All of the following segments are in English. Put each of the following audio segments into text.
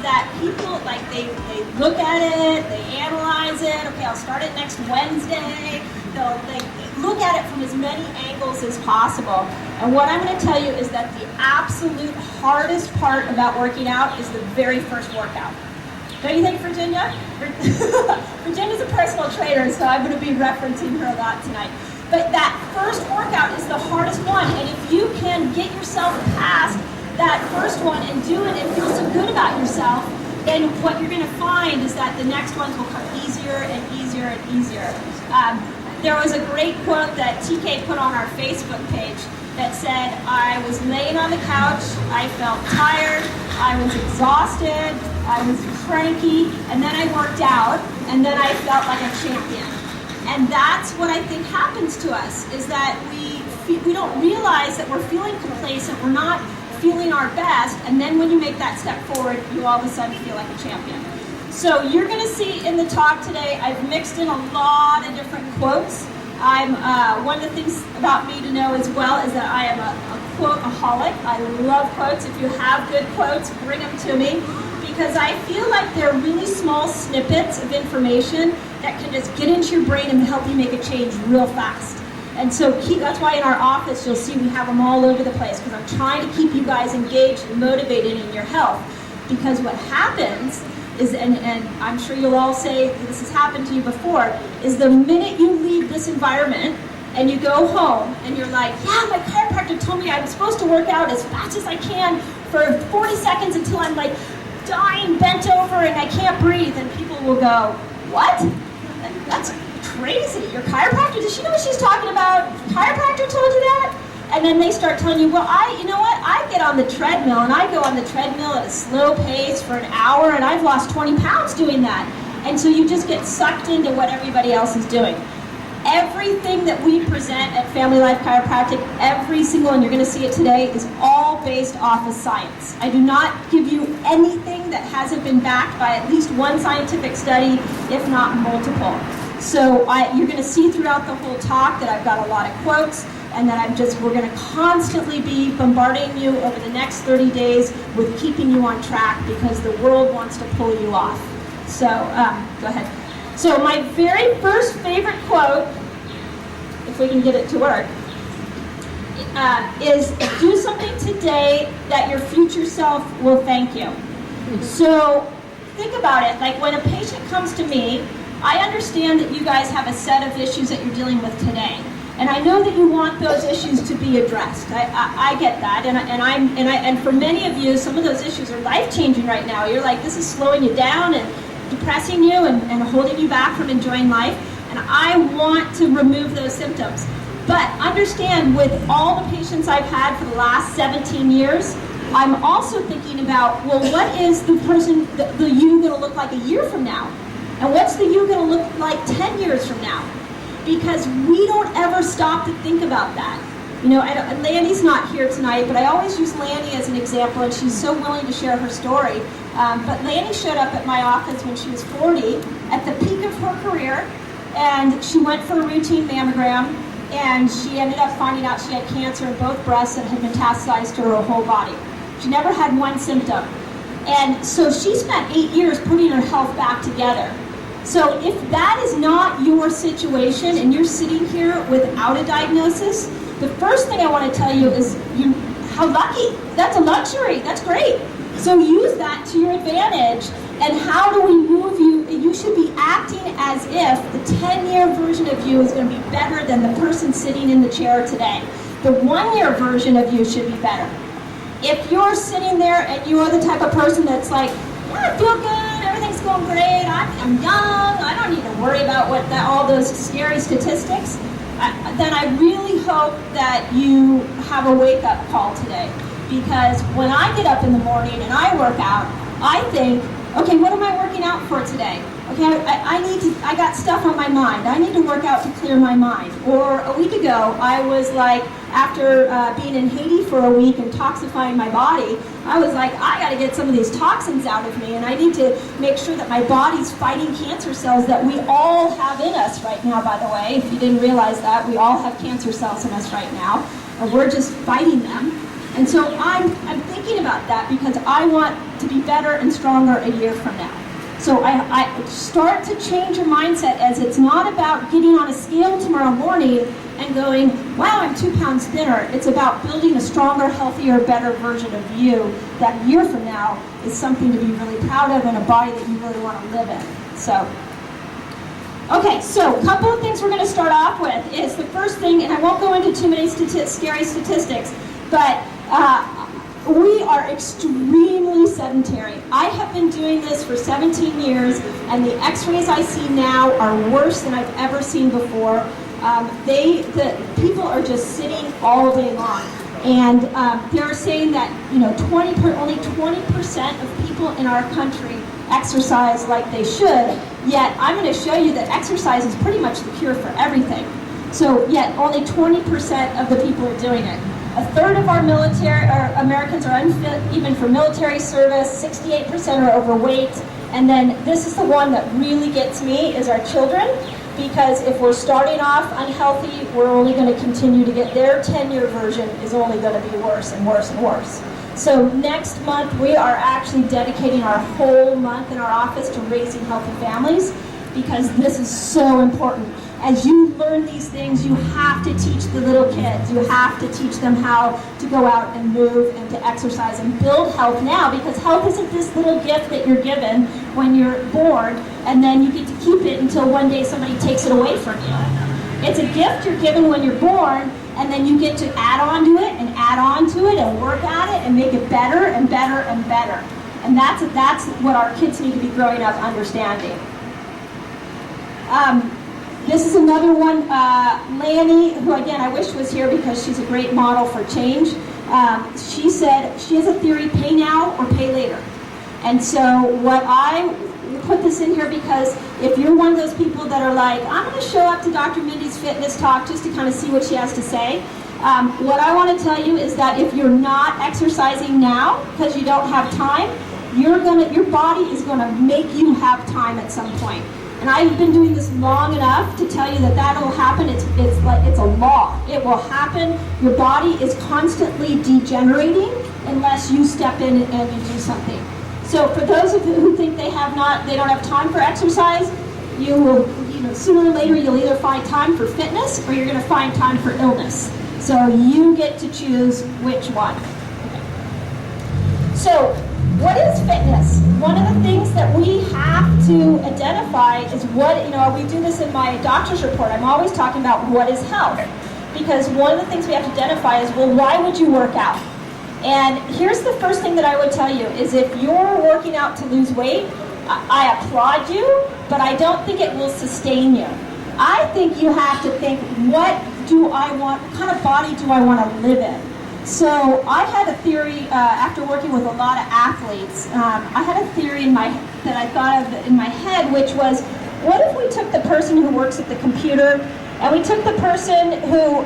that people, like, they look at it, they analyze it. Okay, I'll start it next Wednesday. They look at it from as many angles as possible. And what I'm going to tell you is that the absolute hardest part about working out is the very first workout. Don't you think, Virginia? Virginia's a personal trainer, so I'm going to be referencing her a lot tonight. But that first workout is the hardest one, and if you can get yourself past that first one and do it and feel so good about yourself, then what you're going to find is that the next ones will come easier and easier and easier. There was a great quote that TK put on our Facebook page that said, I was laying on the couch, I felt tired, I was exhausted, I was cranky, and then I worked out, and then I felt like a champion. And that's what I think happens to us, is that we don't realize that we're feeling complacent, we're not feeling our best, and then when you make that step forward, you all of a sudden feel like a champion. So you're going to see in the talk today, I've mixed in a lot of different quotes. One of the things about me to know as well is that I am a quote-aholic. I love quotes. If you have good quotes, bring them to me, because I feel like they're really small snippets of information that can just get into your brain and help you make a change real fast. And so that's why in our office you'll see we have them all over the place, because I'm trying to keep you guys engaged and motivated in your health. Because what happens is, and I'm sure you'll all say this has happened to you before, is the minute you leave this environment and you go home and you're like, yeah, my chiropractor told me I'm supposed to work out as fast as I can for 40 seconds until I'm like dying, bent over, and I can't breathe, and people will go, what? That's crazy. Your chiropractor, does she know what she's talking about? Chiropractor told you that? And then they start telling you, well, you know what? I get on the treadmill, and I go on the treadmill at a slow pace for an hour, and I've lost 20 pounds doing that. And so you just get sucked into what everybody else is doing. Everything that we present at Family Life Chiropractic, every single, and you're going to see it today, is all based off of science. I do not give you anything that hasn't been backed by at least one scientific study, if not multiple. So you're going to see throughout the whole talk that I've got a lot of quotes, and that we're going to constantly be bombarding you over the next 30 days with keeping you on track, because the world wants to pull you off. So go ahead. So my very first favorite quote, if we can get it to work, is do something today that your future self will thank you. So think about it. Like when a patient comes to me, I understand that you guys have a set of issues that you're dealing with today. And I know that you want those issues to be addressed. I get that, and for many of you, some of those issues are life-changing right now. You're like, this is slowing you down and depressing you and holding you back from enjoying life. And I want to remove those symptoms. But understand, with all the patients I've had for the last 17 years, I'm also thinking about, well, what is the person, the you going to look like a year from now? And what's the you going to look like 10 years from now? Because we don't ever stop to think about that. You know, Landy's not here tonight, but I always use Landy as an example, and she's so willing to share her story. But Landy showed up at my office when she was 40, at the peak of her career, and she went for a routine mammogram, and she ended up finding out she had cancer in both breasts that had metastasized to her whole body. She never had one symptom. And so she spent 8 years putting her health back together. So if that is not your situation and you're sitting here without a diagnosis, the first thing I want to tell you is how lucky. That's a luxury. That's great. So use that to your advantage. And how do we move you? You should be acting as if the 10-year version of you is going to be better than the person sitting in the chair today. The 1-year version of you should be better. If you're sitting there and you are the type of person that's like, yeah, I feel good, everything's going great, I'm young, I don't need to worry about all those scary statistics, then I really hope that you have a wake-up call today. Because when I get up in the morning and I work out, I think, okay, what am I working out for today? Okay, I got stuff on my mind. I need to work out to clear my mind. Or a week ago, I was like, after being in Haiti for a week and toxifying my body, I was like, I got to get some of these toxins out of me, and I need to make sure that my body's fighting cancer cells that we all have in us right now, by the way. If you didn't realize that, we all have cancer cells in us right now, and we're just fighting them. And so I'm thinking about that because I want to be better and stronger a year from now. So I start to change your mindset as it's not about getting on a scale tomorrow morning and going, wow, I'm 2 pounds thinner. It's about building a stronger, healthier, better version of you that a year from now is something to be really proud of and a body that you really want to live in. So, okay, so a couple of things we're going to start off with is the first thing, and I won't go into too many scary statistics, but we are extremely sedentary. I have been doing this for 17 years, and the x-rays I see now are worse than I've ever seen before. The people are just sitting all day long. And they're saying that only 20% of people in our country exercise like they should, yet I'm going to show you that exercise is pretty much the cure for everything. So yet only 20% of the people are doing it. A third of our Americans are unfit even for military service, 68% are overweight, and then this is the one that really gets me is our children, because if we're starting off unhealthy, we're only going to continue to get their 10-year version is only going to be worse and worse and worse. So next month, we are actually dedicating our whole month in our office to raising healthy families, because this is so important. As you learn these things, you have to teach the little kids. You have to teach them how to go out and move and to exercise and build health now, because health isn't this little gift that you're given when you're born and then you get to keep it until one day somebody takes it away from you. It's a gift you're given when you're born, and then you get to add on to it and add on to it and work at it and make it better and better and better. And that's what our kids need to be growing up understanding. This is another one, Lanny, who again I wish was here because she's a great model for change. She said she has a theory, pay now or pay later. And so what I put this in here because if you're one of those people that are like, I'm going to show up to Dr. Mindy's fitness talk just to kind of see what she has to say, what I want to tell you is that if you're not exercising now because you don't have time, your body is going to make you have time at some point. And I've been doing this long enough to tell you that will happen. It's a law. It will happen. Your body is constantly degenerating unless you step in and you do something. So for those of you who think they don't have time for exercise, you will, sooner or later you'll either find time for fitness or you're going to find time for illness. So you get to choose which one. Okay. So what is fitness? One of the things that we have to identify is we do this in my doctor's report. I'm always talking about what is health. Because one of the things we have to identify is, well, why would you work out? And here's the first thing that I would tell you is if you're working out to lose weight, I applaud you, but I don't think it will sustain you. I think you have to think, what kind of body do I want to live in? So I had a theory after working with a lot of athletes. I had a theory that I thought of in my head, which was, what if we took the person who works at the computer, and we took the person who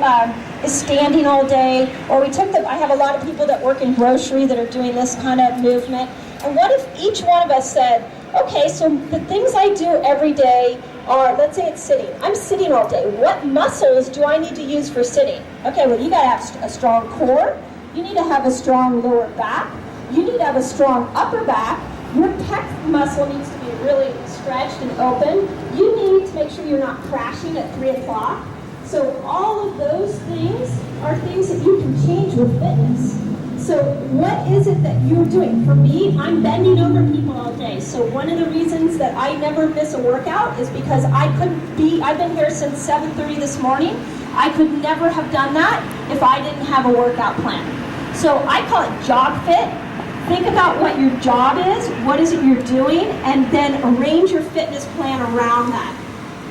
is standing all day, or I have a lot of people that work in grocery that are doing this kind of movement. And what if each one of us said, okay, so the things I do every day are, let's say it's sitting. I'm sitting all day. What muscles do I need to use for sitting? Okay, well, you got to have a strong core. You need to have a strong lower back. You need to have a strong upper back. Your pec muscle needs to be really stretched and open. You need to make sure you're not crashing at 3 o'clock. So all of those things are things that you can change with fitness. So what is it that you're doing? For me, I'm bending over people all day. So one of the reasons that I never miss a workout is because I've been here since 7:30 this morning. I could never have done that if I didn't have a workout plan. So I call it job fit. Think about what your job is, what is it you're doing, and then arrange your fitness plan around that.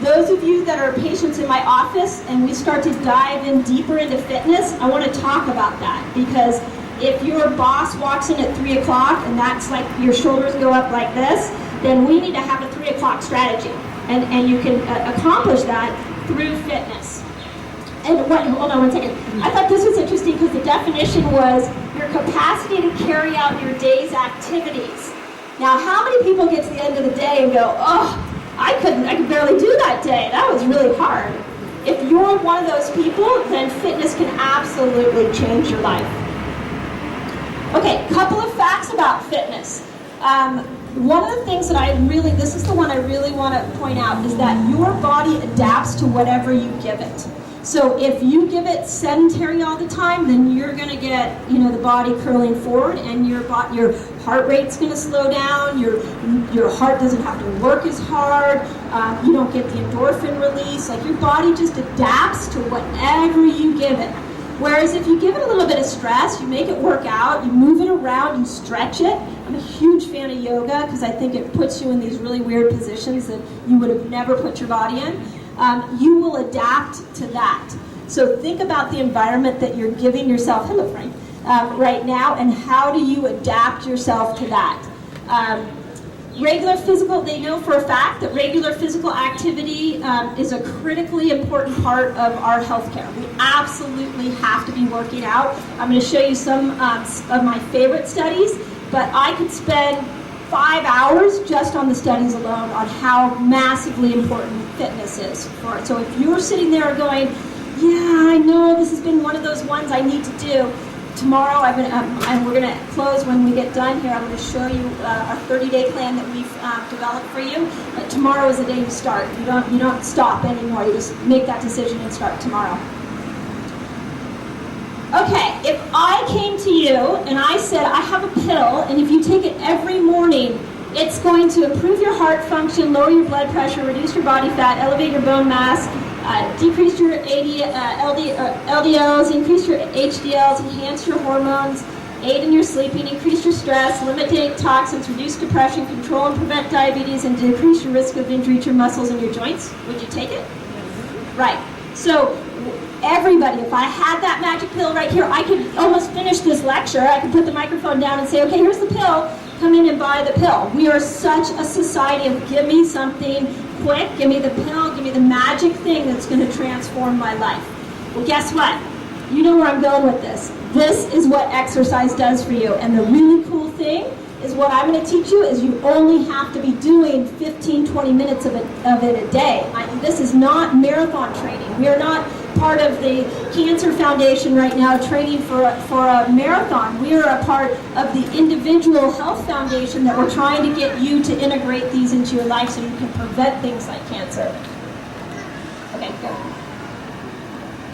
Those of you that are patients in my office and we start to dive in deeper into fitness, I want to talk about that, because if your boss walks in at 3 o'clock and that's like your shoulders go up like this, then we need to have a 3 o'clock strategy. And you can accomplish that through fitness. And hold on one second. I thought this was interesting because the definition was your capacity to carry out your day's activities. Now, how many people get to the end of the day and go, oh, I could barely do that day. That was really hard. If you're one of those people, then fitness can absolutely change your life. Okay, couple of facts about fitness. One of the things that this is the one I really want to point out, is that your body adapts to whatever you give it. So if you give it sedentary all the time, then you're going to get, the body curling forward, and your heart rate's going to slow down. Your heart doesn't have to work as hard. You don't get the endorphin release. Like, your body just adapts to whatever you give it. Whereas if you give it a little bit of stress, you make it work out, you move it around, you stretch it. I'm a huge fan of yoga because I think it puts you in these really weird positions that you would have never put your body in. You will adapt to that. So think about the environment that you're giving yourself, hello Frank, right now, and how do you adapt yourself to that? They know for a fact that regular physical activity is a critically important part of our healthcare. We absolutely have to be working out. I'm going to show you some of my favorite studies, but I could spend 5 hours just on the studies alone on how massively important fitness is for it. So if you're sitting there going, yeah, I know this has been one of those ones I need to do, tomorrow, and we're going to close when we get done here. I'm going to show you our 30-day plan that we've developed for you. But tomorrow is the day you start. You don't stop anymore. You just make that decision and start tomorrow. Okay, if I came to you and I said, I have a pill, and if you take it every morning, it's going to improve your heart function, lower your blood pressure, reduce your body fat, elevate your bone mass, decrease your LDLs, increase your HDLs, enhance your hormones, aid in your sleeping, increase your stress, eliminate toxins, reduce depression, control and prevent diabetes, and decrease your risk of injury to your muscles and your joints. Would you take it? Right. So everybody, if I had that magic pill right here, I could almost finish this lecture. I could put the microphone down and say, okay, here's the pill. Come in and buy the pill. We are such a society of give me something quick, give me the pill, give me the magic thing that's going to transform my life. Well, guess what? You know where I'm going with this. This is what exercise does for you. And the really cool thing is what I'm going to teach you is you only have to be doing 15, 20 minutes of it a day. This is not marathon training. We are not part of the Cancer Foundation right now training for a marathon. We are a part of the Individual Health Foundation that we're trying to get you to integrate these into your life so you can prevent things like cancer. Okay, good.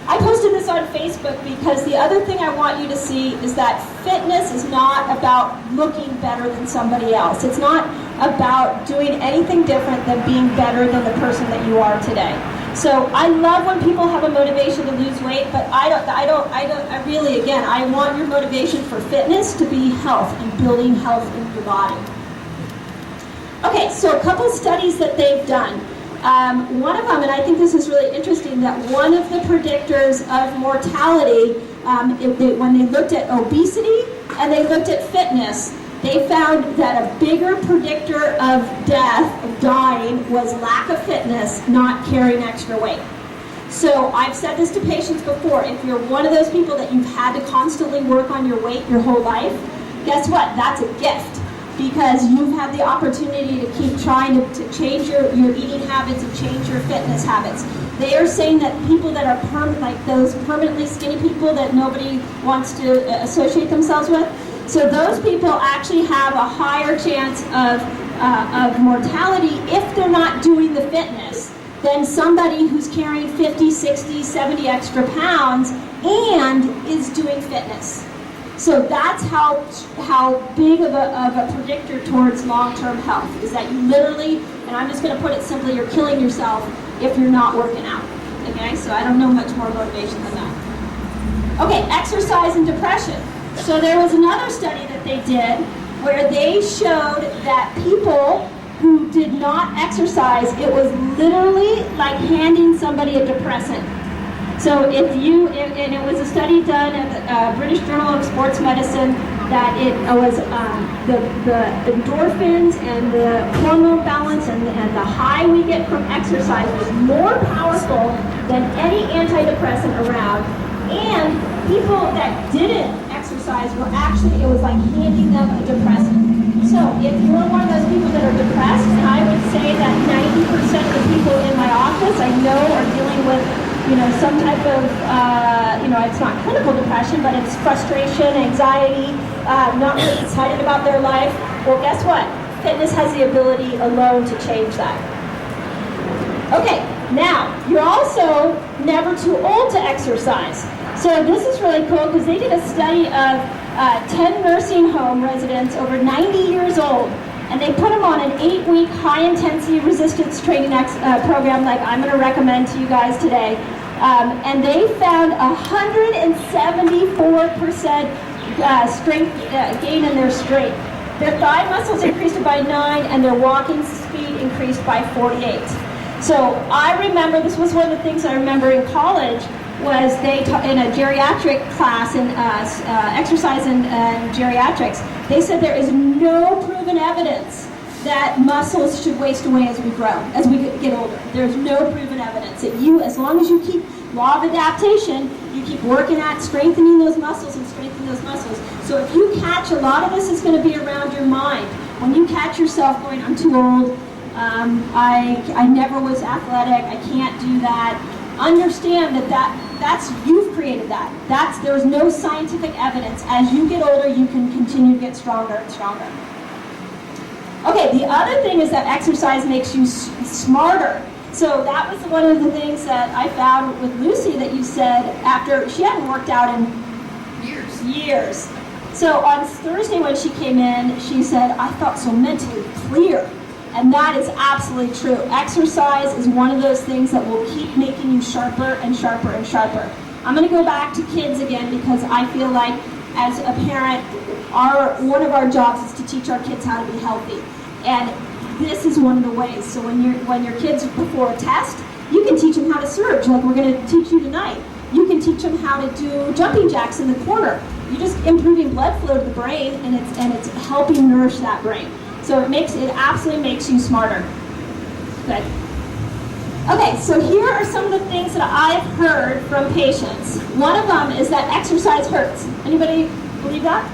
I posted this on Facebook because the other thing I want you to see is that fitness is not about looking better than somebody else. It's not about doing anything different than being better than the person that you are today. So I love when people have a motivation to lose weight, but I want your motivation for fitness to be health and building health in your body. Okay, so a couple studies that they've done. One of them, and I think this is really interesting, that one of the predictors of mortality, when they looked at obesity and they looked at fitness, they found that a bigger predictor of death, of dying, was lack of fitness, not carrying extra weight. So I've said this to patients before, if you're one of those people that you've had to constantly work on your weight your whole life, guess what? That's a gift. Because you've had the opportunity to keep trying to change your eating habits and change your fitness habits. They are saying that people that are like those permanently skinny people that nobody wants to associate themselves with, so those people actually have a higher chance of mortality if they're not doing the fitness than somebody who's carrying 50, 60, 70 extra pounds and is doing fitness. So that's how big of a predictor towards long-term health is that you literally, and I'm just going to put it simply, you're killing yourself if you're not working out. Okay, so I don't know much more motivation than that. Okay, exercise and depression. So there was another study that they did where they showed that people who did not exercise, it was literally like handing somebody a depressant. So and it was a study done at the British Journal of Sports Medicine that it was the endorphins and the hormone balance and the high we get from exercise was more powerful than any antidepressant around. And people that didn't exercise were actually, it was like handing them a depressant. So if you're one of those people that are depressed, and I would say that 90% of the people in my office I know are dealing with some type of, it's not clinical depression, but it's frustration, anxiety, not really excited about their life. Well, guess what? Fitness has the ability alone to change that. Okay, now, you're also never too old to exercise. So this is really cool because they did a study of 10 nursing home residents over 90 years old, and they put them on an 8-week high-intensity resistance training program like I'm going to recommend to you guys today. And they found 174% strength gain in their strength. Their thigh muscles increased by 9, and their walking speed increased by 48. So I remember, this was one of the things I remember in college, was they in a geriatric class in exercise and geriatrics, they said there is no proven evidence that muscles should waste away as we grow, as we get older. There's no proven evidence that as long as you keep law of adaptation, you keep working at strengthening those muscles and strengthening those muscles. So if you catch, a lot of this is going to be around your mind. When you catch yourself going, I'm too old, I never was athletic, I can't do that, understand that's you've created that. There's no scientific evidence. As you get older, you can continue to get stronger and stronger. Okay, the other thing is that exercise makes you smarter. So that was one of the things that I found with Lucy that you said after she hadn't worked out in years. So on Thursday when she came in, she said, I felt so mentally clear. And that is absolutely true. Exercise is one of those things that will keep making you sharper and sharper and sharper. I'm going to go back to kids again because I feel like as a parent, one of our jobs is to teach our kids how to be healthy. And this is one of the ways. So when your kids before a test, you can teach them how to surge, like we're going to teach you tonight. You can teach them how to do jumping jacks in the corner. You're just improving blood flow to the brain, and it's helping nourish that brain. So it absolutely makes you smarter. Good. Okay, so here are some of the things that I've heard from patients. One of them is that exercise hurts. Anybody believe that?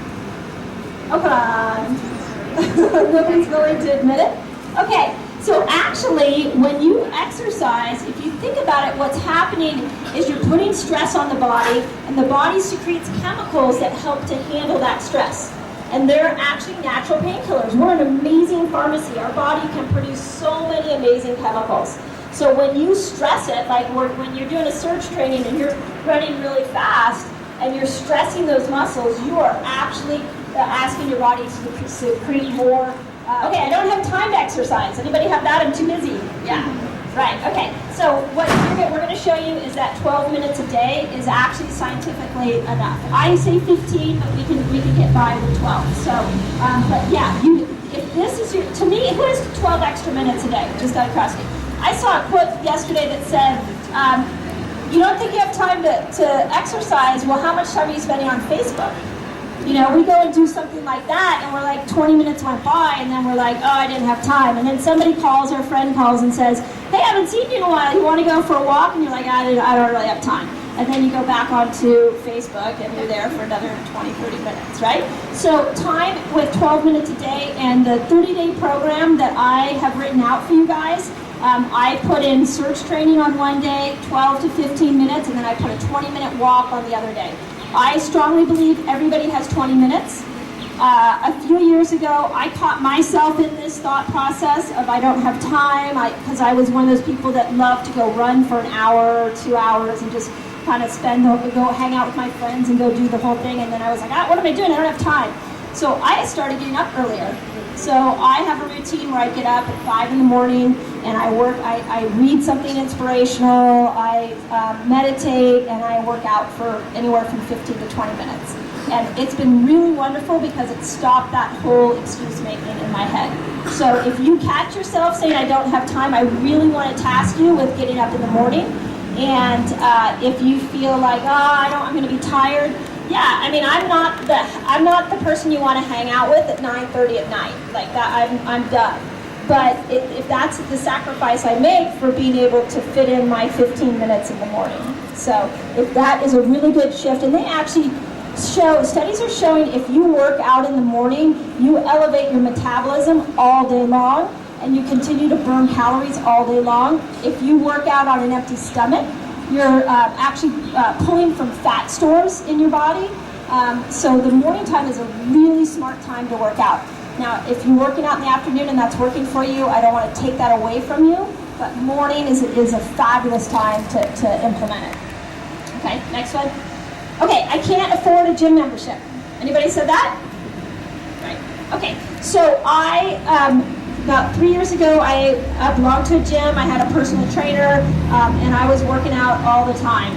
Oh, come on. Nobody's willing to admit it? Okay, so actually, when you exercise, if you think about it, what's happening is you're putting stress on the body, and the body secretes chemicals that help to handle that stress. And they're actually natural painkillers. We're an amazing pharmacy. Our body can produce so many amazing chemicals. So when you stress it, like when you're doing a surge training and you're running really fast and you're stressing those muscles, you are actually asking your body to secrete more. Okay, I don't have time to exercise. Anybody have that? I'm too busy. Yeah. Right, okay. So what we're going to show you is that 12 minutes a day is actually scientifically enough. I say 15, but we can get by with 12. So, but yeah, if this is to me, who has 12 extra minutes a day? Just out of curiosity. I saw a quote yesterday that said, you don't think you have time to exercise, well, how much time are you spending on Facebook? We go and do something like that, and we're like, 20 minutes went by, and then we're like, oh, I didn't have time. And then somebody calls, our friend calls and says, hey, I haven't seen you in a while. You want to go for a walk? And you're like, I don't really have time. And then you go back onto Facebook, and you're there for another 20, 30 minutes, right? So time with 12 minutes a day, and the 30-day program that I have written out for you guys, I put in surge training on one day, 12 to 15 minutes, and then I put a 20-minute walk on the other day. I strongly believe everybody has 20 minutes. A few years ago, I caught myself in this thought process of I don't have time, because I was one of those people that loved to go run for an hour or 2 hours and just kind of go hang out with my friends and go do the whole thing. And then I was like, what am I doing? I don't have time. So I started getting up earlier. So I have a routine where I get up at 5 in the morning and I read something inspirational, I meditate, and I work out for anywhere from 15 to 20 minutes. And it's been really wonderful because it stopped that whole excuse making in my head. So if you catch yourself saying I don't have time, I really want to task you with getting up in the morning. And if you feel like, I'm going to be tired, yeah, I mean, I'm not the person you want to hang out with at 9:30 at night. Like that, I'm done. But if that's the sacrifice I make for being able to fit in my 15 minutes in the morning. So if that is a really good shift, and they actually studies are showing if you work out in the morning, you elevate your metabolism all day long, and you continue to burn calories all day long. If you work out on an empty stomach, you're actually pulling from fat stores in your body. So the morning time is a really smart time to work out. Now, if you're working out in the afternoon and that's working for you, I don't want to take that away from you, but morning is a fabulous time to implement it. Okay, next one. Okay, I can't afford a gym membership. Anybody said that? Right. Okay, so about 3 years ago, I belonged to a gym. I had a personal trainer, and I was working out all the time.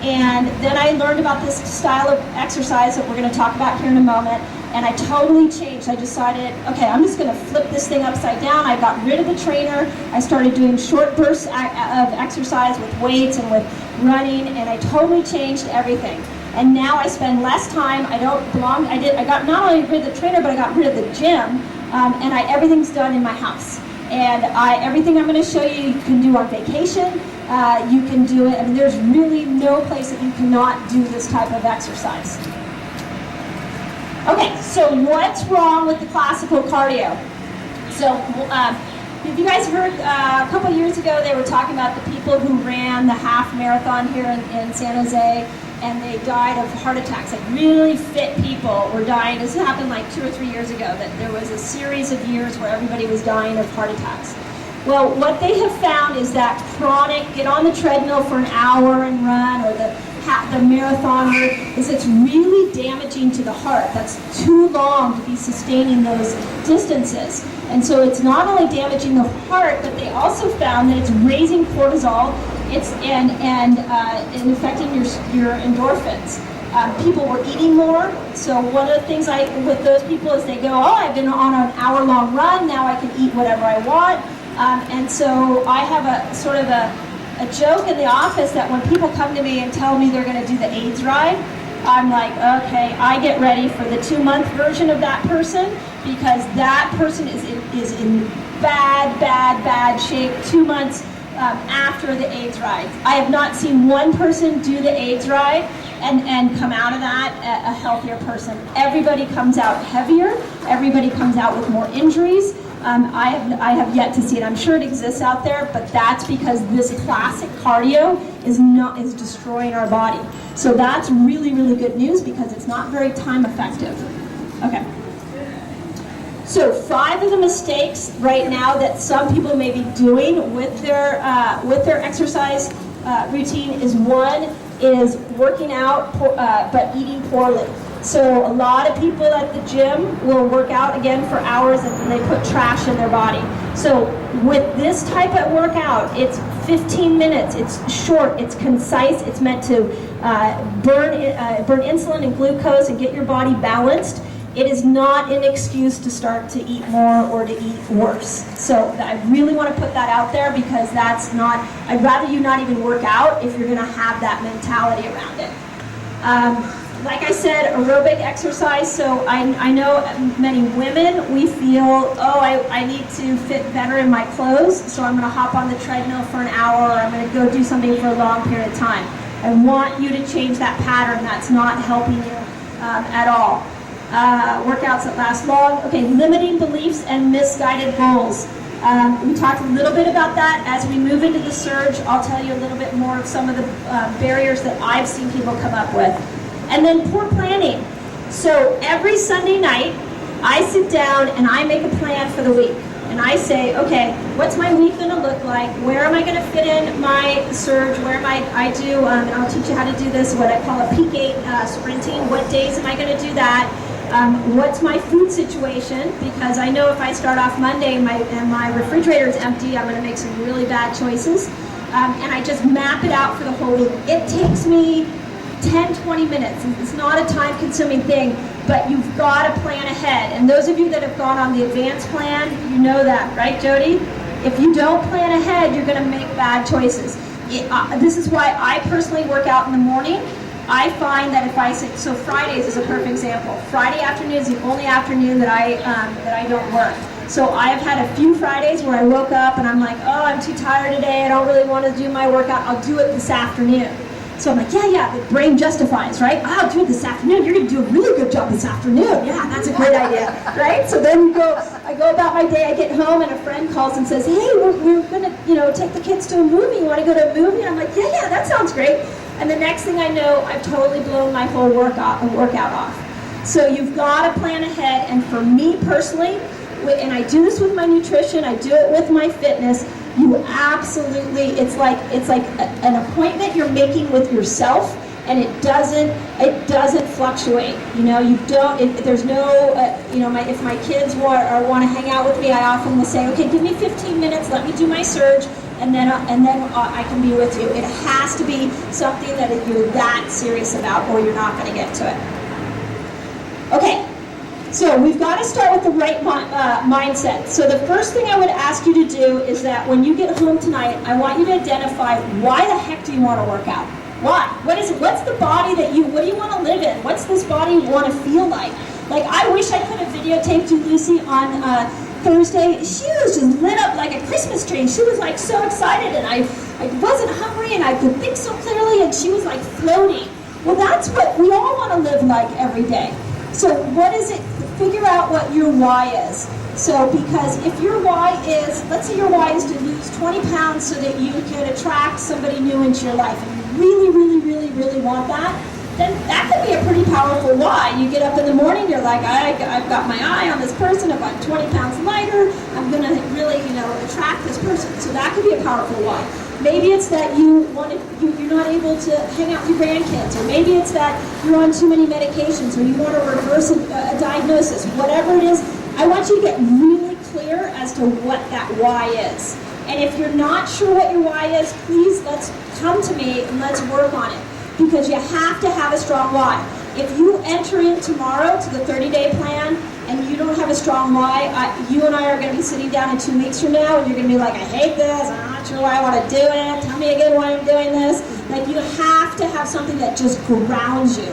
And then I learned about this style of exercise that we're going to talk about here in a moment, and I totally changed. I decided, okay, I'm just going to flip this thing upside down. I got rid of the trainer. I started doing short bursts of exercise with weights and with running, and I totally changed everything. And now I spend less time. I got not only rid of the trainer, but I got rid of the gym, and everything's done in my house. And everything I'm going to show you, you can do on vacation. You can do it. I mean, there's really no place that you cannot do this type of exercise. Okay, so what's wrong with the classical cardio? So, have you guys heard a couple years ago they were talking about the people who ran the half marathon here in San Jose, and they died of heart attacks. Like really fit people were dying. This happened like 2 or 3 years ago, that there was a series of years where everybody was dying of heart attacks. Well, what they have found is that chronic, get on the treadmill for an hour and run, or the marathoner, is it's really damaging to the heart. That's too long to be sustaining those distances. And so it's not only damaging the heart, but they also found that it's raising cortisol, and affecting your endorphins. People were eating more. So one of the things with those people is they go, oh, I've been on an hour-long run, now I can eat whatever I want. And so I have a joke in the office that when people come to me and tell me they're going to do the AIDS ride, I'm like, okay, I get ready for the 2-month version of that person, because that person is in bad shape 2 months after the AIDS ride. I have not seen one person do the AIDS ride and come out of that a healthier person. Everybody comes out heavier. Everybody comes out with more injuries. I have yet to see it. I'm sure it exists out there, but that's because this classic cardio is destroying our body. So that's really, really good news, because it's not very time effective. Okay. So 5 of the mistakes right now that some people may be doing with their exercise routine is, one is working out but eating poorly. So a lot of people at the gym will work out again for hours and then they put trash in their body. So with this type of workout, it's 15 minutes, it's short, it's concise, it's meant to burn insulin and glucose and get your body balanced. It is not an excuse to start to eat more or to eat worse. So I really want to put that out there, because that's not, I'd rather you not even work out if you're going to have that mentality around it. Like I said, aerobic exercise. So I know many women, we feel, oh, I need to fit better in my clothes, so I'm going to hop on the treadmill for an hour, or I'm going to go do something for a long period of time. I want you to change that pattern. That's not helping you at all. Workouts that last long. Okay, limiting beliefs and misguided goals. We talked a little bit about that. As we move into the surge, I'll tell you a little bit more of some of the barriers that I've seen people come up with. And then poor planning. So every Sunday night, I sit down and I make a plan for the week. And I say, okay, what's my week going to look like? Where am I going to fit in my surge? Where am I do, and I'll teach you how to do this, what I call a peak 8 sprinting. What days am I going to do that? What's my food situation? Because I know if I start off Monday and my refrigerator is empty, I'm going to make some really bad choices. And I just map it out for the whole week. It takes me 10-20 minutes. It's not a time-consuming thing, but you've got to plan ahead. And those of you that have gone on the advanced plan, you know that, right, Jody? If you don't plan ahead, you're going to make bad choices. This is why I personally work out in the morning. I find that if I say, so Fridays is a perfect example. Friday afternoon is the only afternoon that I don't work. So I have had a few Fridays where I woke up and I'm like, oh, I'm too tired today. I don't really want to do my workout. I'll do it this afternoon. So I'm like, yeah, the brain justifies, right? I'll do it this afternoon. You're going to do a really good job this afternoon. Yeah, that's a great idea, right? So then I go about my day, I get home, and a friend calls and says, hey, we're going to, take the kids to a movie. You want to go to a movie? And I'm like, yeah, that sounds great. And the next thing I know, I've totally blown my whole workout off. So you've got to plan ahead, and for me personally, and I do this with my nutrition, I do it with my fitness, you absolutely, it's like an appointment you're making with yourself, and it doesn't fluctuate. You don't. There's no. If my kids want to hang out with me, I often will say, okay, give me 15 minutes, let me do my surge, and then I can be with you. It has to be something that you're that serious about, or you're not going to get to it. Okay. So we've got to start with the right mindset. So the first thing I would ask you to do is that when you get home tonight, I want you to identify, why the heck do you want to work out? Why? What is it? What's the body what do you want to live in? What's this body you want to feel like? Like, I wish I could have videotaped you, Lucy, on Thursday. She was just lit up like a Christmas tree. She was like so excited, and I wasn't hungry, and I could think so clearly, and she was like floating. Well, that's what we all want to live like every day. So what is it? Figure out what your why is. So, because if your why is, let's say your why is to lose 20 pounds so that you can attract somebody new into your life, and you really want that, then that could be a pretty powerful why. You get up in the morning, you're like, I've got my eye on this person, if I'm 20 pounds lighter, I'm going to really, attract this person. So that could be a powerful why. Maybe it's that you're not able to hang out with your grandkids, or maybe it's that you're on too many medications, or you want to reverse a diagnosis. Whatever it is, I want you to get really clear as to what that why is. And if you're not sure what your why is, please let's come to me and let's work on it, because you have to have a strong why. If you enter in tomorrow to the 30-day plan and you don't have a strong why, you and I are going to be sitting down in 2 weeks from now, and you're going to be like, I hate this, I'm not sure why I want to do it, tell me again why I'm doing this. Like, you have to have something that just grounds you.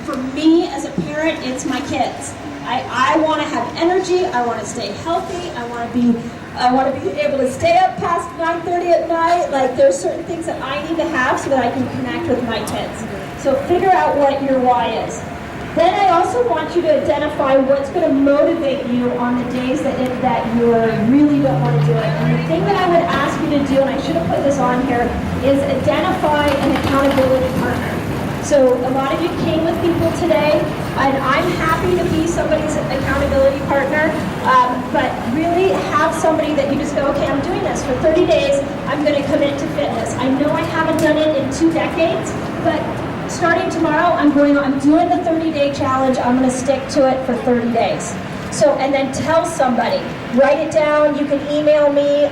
For me, as a parent, it's my kids. I want to have energy, I want to stay healthy, I want to be able to stay up past 9:30 at night. Like, there's certain things that I need to have so that I can connect with my kids. So figure out what your why is. Then I also want you to identify what's going to motivate you on the days that you really don't want to do it. And the thing that I would ask you to do, and I should have put this on here, is identify an accountability partner. So a lot of you came with people today, and I'm happy to be somebody's accountability partner, but really have somebody that you just go, okay, I'm doing this for 30 days, I'm going to commit to fitness. I know I haven't done it in 2 decades, but starting tomorrow, I'm doing the 30-day challenge. I'm going to stick to it for 30 days. So, and then tell somebody. Write it down. You can email me.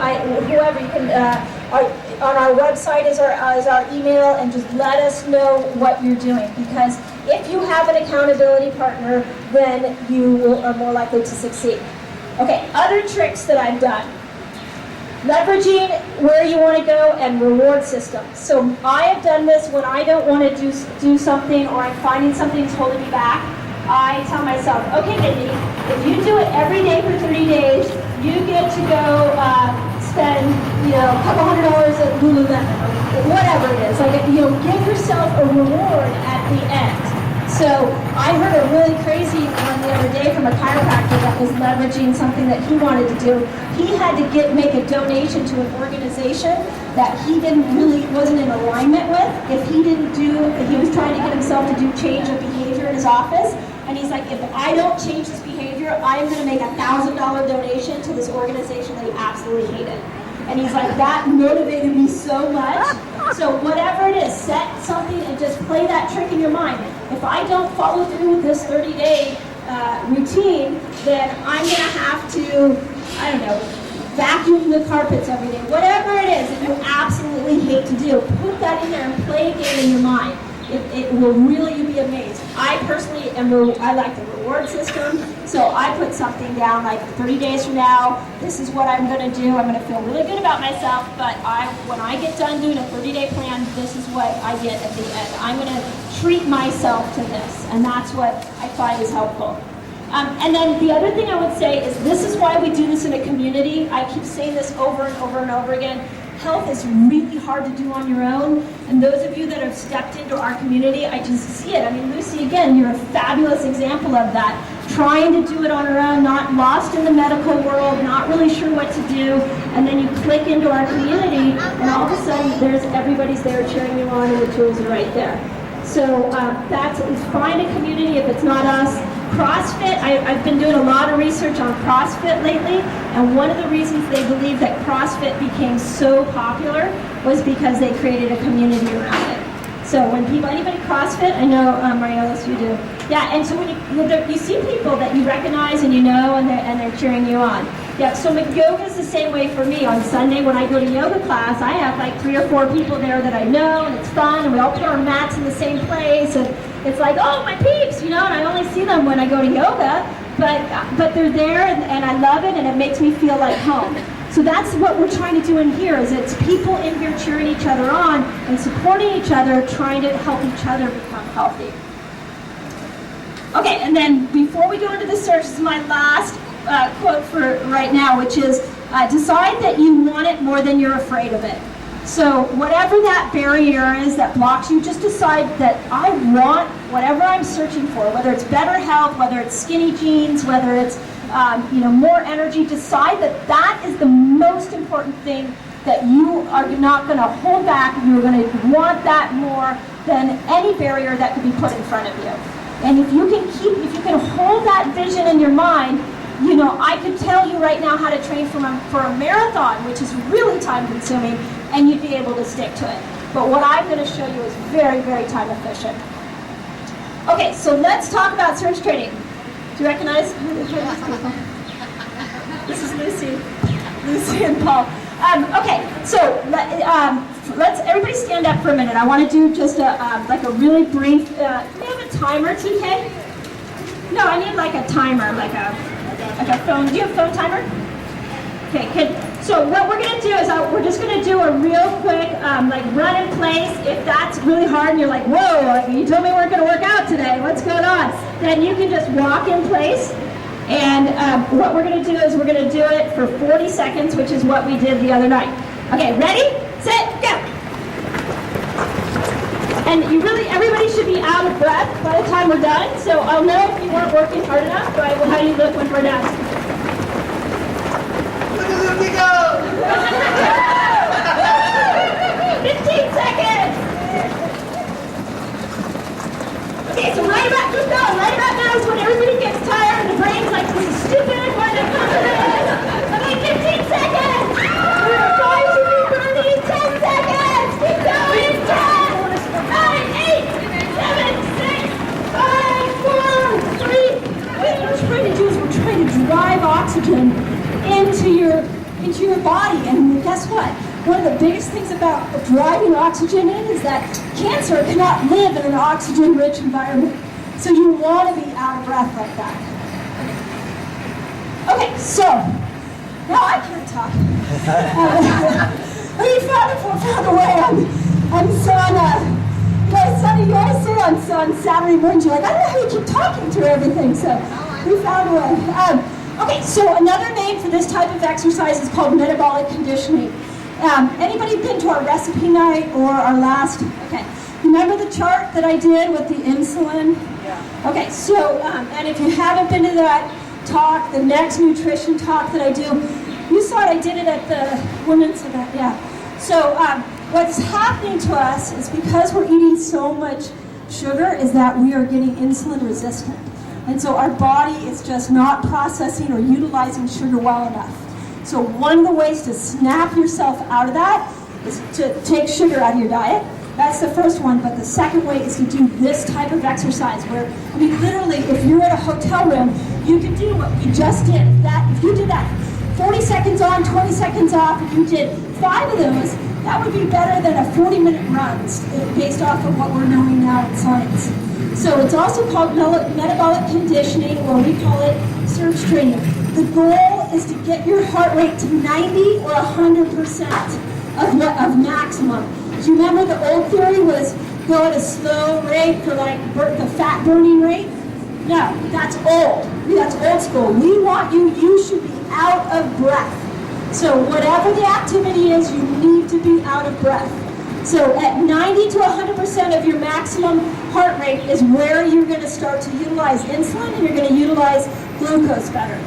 Whoever you can. On our website is our email, and just let us know what you're doing. Because if you have an accountability partner, then you are more likely to succeed. Okay. Other tricks that I've done. Leveraging where you want to go and reward systems. So I have done this when I don't want to do something, or I'm finding something's holding me back. I tell myself, okay, Mindy, if you do it every day for 30 days, you get to go spend a couple $100 at Lululemon, or whatever it is. Like, give yourself a reward at the end. So I heard a really crazy one the other day from a chiropractor that was leveraging something that he wanted to do. He had to make a donation to an organization that he wasn't in alignment with. He was trying to get himself to do change of behavior in his office. And he's like, if I don't change this behavior, I'm going to make $1,000 donation to this organization that he absolutely hated. And he's like, that motivated me so much. So whatever it is, set something and just play that trick in your mind. If I don't follow through with this 30-day routine, then I'm going to have to, vacuum the carpets every day. Whatever it is that you absolutely hate to do, put that in there and play a game in your mind. It will really, you'll be amazed. I personally I like the reward system, so I put something down like 30 days from now, this is what I'm going to do. I'm going to feel really good about myself, but when I get done doing a 30-day plan, this is what I get at the end. I'm going to treat myself to this, and that's what I find is helpful. And then the other thing I would say is this is why we do this in a community. I keep saying this over and over and over again. health is really hard to do on your own. And those of you that have stepped into our community, I just see it. I mean, Lucy, again, you're a fabulous example of that. Trying to do it on her own, not lost in the medical world, not really sure what to do, and then you click into our community, and all of a sudden, everybody's there cheering you on, and the tools are right there. So find a community if it's not us. CrossFit, I've been doing a lot of research on CrossFit lately, and one of the reasons they believe that CrossFit became so popular was because they created a community around it. So when anybody CrossFit, I know, Mariolis, you do. Yeah, and so when you see people that you recognize and you know, and they're cheering you on. Yeah, so yoga is the same way for me. On Sunday when I go to yoga class, I have like 3 or 4 people there that I know, and it's fun, and we all put our mats in the same place, and it's like, oh, my peeps, and I only see them when I go to yoga, but they're there, and I love it, and it makes me feel like home. So that's what we're trying to do in here, is it's people in here cheering each other on and supporting each other, trying to help each other become healthy. Okay, and then before we go into the search, this is my last quote for right now, which is, decide that you want it more than you're afraid of it. So whatever that barrier is that blocks you, just decide that I want whatever I'm searching for, whether it's better health, whether it's skinny jeans, whether it's more energy. Decide that is the most important thing, that you are not going to hold back. You're going to want that more than any barrier that could be put in front of you. And if you can hold that vision in your mind, I could tell you right now how to train for a marathon, which is really time consuming, and you'd be able to stick to it. But what I'm going to show you is very, very time efficient. Okay, so let's talk about search training. Do you recognize these people? This is Lucy and Paul. Okay, so let's everybody stand up for a minute. I want to do just a really brief. Do we have a timer, TK? No, I need like a timer, like a phone. Do you have a phone timer? Okay, good. So what we're going to do is we're just going to do a real quick run in place. If that's really hard and you're like, whoa, you told me we weren't going to work out today, what's going on? Then you can just walk in place. And what we're going to do is we're going to do it for 40 seconds, which is what we did the other night. Okay, ready, set, go. And everybody should be out of breath by the time we're done. So I'll know if you weren't working hard enough by how you look when we're done. Look at me go! 15 seconds. Okay, so right about, keep going. Right about now is when everybody gets tired and the brain's like, this is stupid, why not come in? Okay, 15 seconds. We're going to be burning 10 seconds. Keep going. 10, 9, 8, 7, 6, 5, 4, 3. What we're trying to do is we're trying to drive oxygen into your body. And guess what? One of the biggest things about driving oxygen in is that cancer cannot live in an oxygen-rich environment. So you want to be out of breath like that. Okay, so now I can't talk. We found a way Sonny, you always say on Saturday mornings, you're like, I don't know how you keep talking through everything. So we found a way. Okay, so another name for this type of exercise is called metabolic conditioning. Anybody been to our recipe night or our last? Okay, remember the chart that I did with the insulin? Yeah. Okay, so, and if you haven't been to that talk, the next nutrition talk that I do, you saw it, I did it at the women's event, yeah. So what's happening to us is because we're eating so much sugar is that we are getting insulin resistant. And so our body is just not processing or utilizing sugar well enough. So one of the ways to snap yourself out of that is to take sugar out of your diet. That's the first one, but the second way is to do this type of exercise where, I mean, literally, if you're in a hotel room, you can do what we just did. If you did that 40 seconds on, 20 seconds off, if you did 5 of those, that would be better than a 40-minute run based off of what we're knowing now in science. So it's also called metabolic conditioning, or we call it surge training. The goal is to get your heart rate to 90 or 100% of maximum. Do you remember the old theory was go at a slow rate for like the fat burning rate? No, that's old. That's old school. We want you should be out of breath. So whatever the activity is, you need to be out of breath. So at 90 to 100% of your maximum heart rate is where you're going to start to utilize insulin and you're going to utilize glucose better.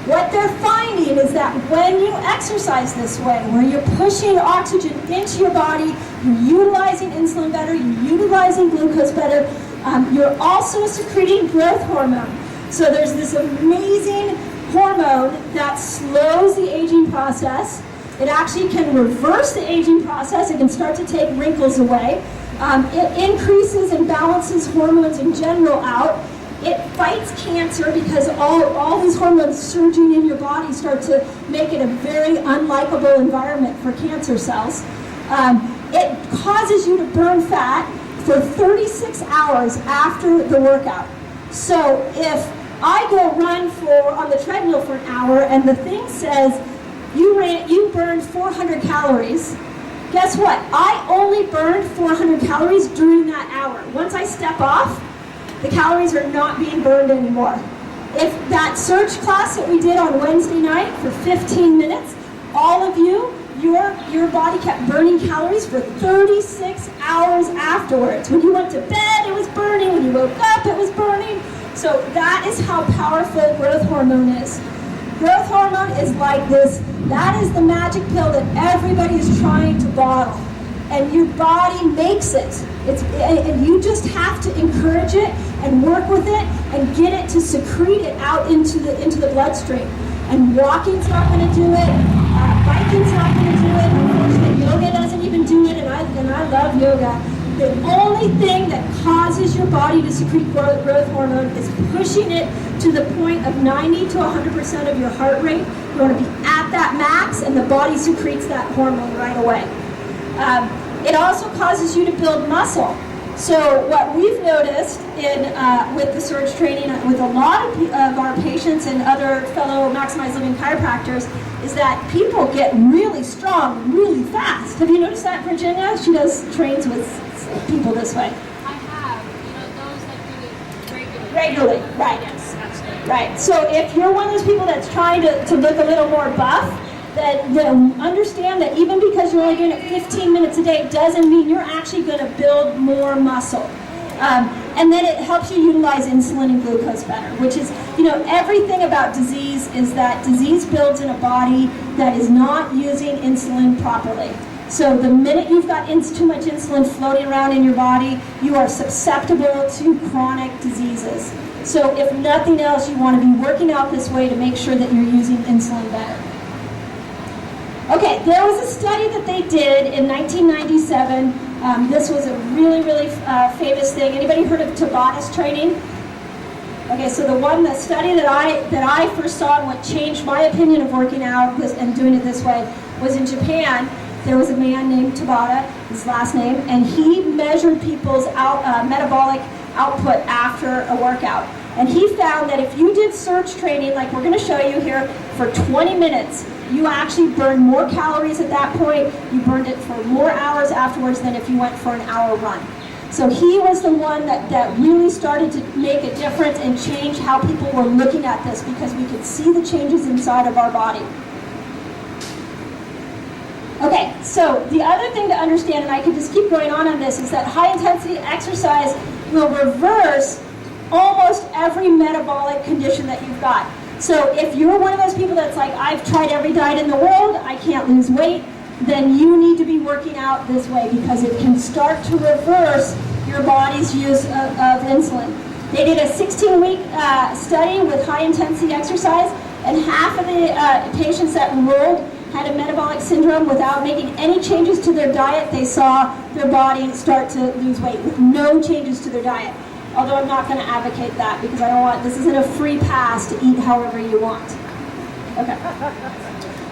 What they're finding is that when you exercise this way, where you're pushing oxygen into your body, you're utilizing insulin better, you're utilizing glucose better, you're also secreting growth hormone. So there's this amazing hormone that slows the aging process. It actually can reverse the aging process. It can start to take wrinkles away. It increases and balances hormones in general out. It fights cancer because all these hormones surging in your body start to make it a very unlikable environment for cancer cells. It causes you to burn fat for 36 hours after the workout. So if I go run on the treadmill for an hour and the thing says you burned 400 calories, guess what? I only burned 400 calories during that hour. Once I step off, the calories are not being burned anymore. If that surge class that we did on Wednesday night for 15 minutes, all of you, your body kept burning calories for 36 hours afterwards. When you went to bed, it was burning. When you woke up, it was burning. So that is how powerful growth hormone is. Growth hormone is like this. That is the magic pill that everybody is trying to bottle. And your body makes it. And you just have to encourage it and work with it and get it to secrete it out into the bloodstream. And walking's not going to do it. Biking's not going to do it. Unfortunately, yoga doesn't even do it. And I love yoga. The only thing that causes your body to secrete growth hormone is pushing it to the point of 90 to 100% of your heart rate. You want to be at that max, and the body secretes that hormone right away. It also causes you to build muscle. So what we've noticed with the surge training with a lot of our patients and other fellow Maximize Living chiropractors is that people get really strong really fast. Have you noticed that, Virginia? She trains with people this way. I have. Those that do it regularly, right. Yes, absolutely. Right. So if you're one of those people that's trying to look a little more buff, then understand that even because you're only doing it 15 minutes a day doesn't mean you're actually going to build more muscle. And then it helps you utilize insulin and glucose better, which is, everything about disease is that disease builds in a body that is not using insulin properly. So the minute you've got too much insulin floating around in your body, you are susceptible to chronic diseases. So if nothing else, you want to be working out this way to make sure that you're using insulin better. Okay, there was a study that they did in 1997. This was a really, really famous thing. Anybody heard of Tabatas training? Okay, so the study that I first saw and what changed my opinion of working out and doing it this way was in Japan. There was a man named Tabata, his last name, and he measured people's metabolic output after a workout. And he found that if you did surge training, like we're going to show you here, for 20 minutes, you actually burned more calories at that point. You burned it for more hours afterwards than if you went for an hour run. So he was the one that really started to make a difference and change how people were looking at this because we could see the changes inside of our body. Okay, so the other thing to understand, and I could just keep going on this, is that high-intensity exercise will reverse almost every metabolic condition that you've got. So if you're one of those people that's like, I've tried every diet in the world, I can't lose weight, then you need to be working out this way because it can start to reverse your body's use of insulin. They did a 16-week study with high-intensity exercise, and half of the patients that enrolled had a metabolic syndrome without making any changes to their diet. They saw their body start to lose weight with no changes to their diet. Although I'm not going to advocate that because this isn't a free pass to eat however you want. Okay.